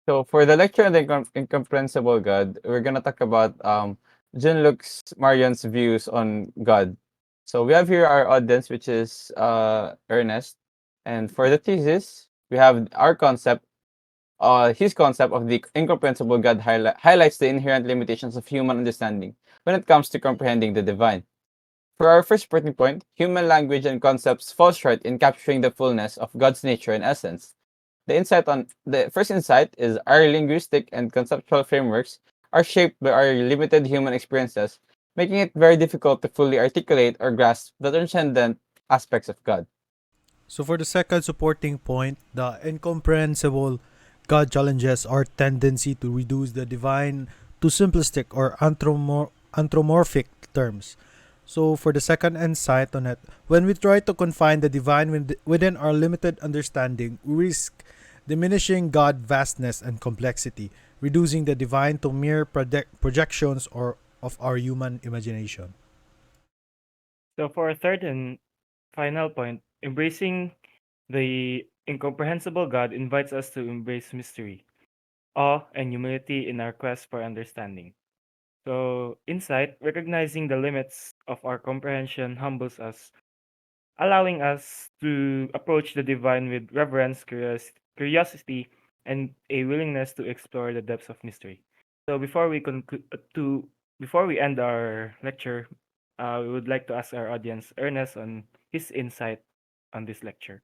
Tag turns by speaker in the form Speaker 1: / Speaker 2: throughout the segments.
Speaker 1: So for the lecture on the incomprehensible God, we're gonna talk about Jean-Luc Marion's views on God. So we have here our audience, which is Ernest, and for the thesis, we have our concept. His concept of the incomprehensible God highlights the inherent limitations of human understanding when it comes to comprehending the divine. For our first starting point, human language and concepts fall short in capturing the fullness of God's nature and essence. The first insight is our linguistic and conceptual frameworks are shaped by our limited human experiences, making it very difficult to fully articulate or grasp the transcendent aspects of God.
Speaker 2: So for the second supporting point, the incomprehensible God challenges our tendency to reduce the divine to simplistic or anthropomorphic terms. So for the second insight on it, when we try to confine the divine within our limited understanding, we risk diminishing God's vastness and complexity, reducing the divine to mere projections or of our human imagination.
Speaker 3: So for our third and final point, embracing the incomprehensible God invites us to embrace mystery, awe, and humility in our quest for understanding. So, insight, recognizing the limits of our comprehension, humbles us, allowing us to approach the divine with reverence, curiosity, and a willingness to explore the depths of mystery. So, before we end our lecture, we would like to ask our audience, Ernest, on his insight on this lecture.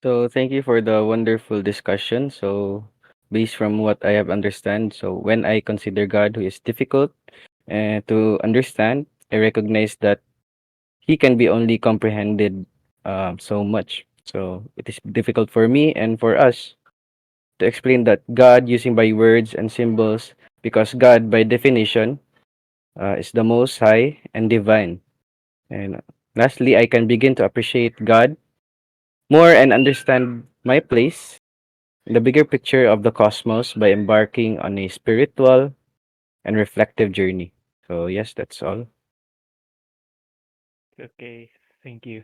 Speaker 4: So thank you for the wonderful discussion. So based from what I have understand, so when I consider God who is difficult to understand, I recognize that he can be only comprehended so much. So it is difficult for me and for us to explain that God using by words and symbols because God by definition is the most high and divine. And lastly, I can begin to appreciate God more and understand my place in the bigger picture of the cosmos by embarking on a spiritual and reflective journey. So yes, that's all.
Speaker 3: Okay, thank you.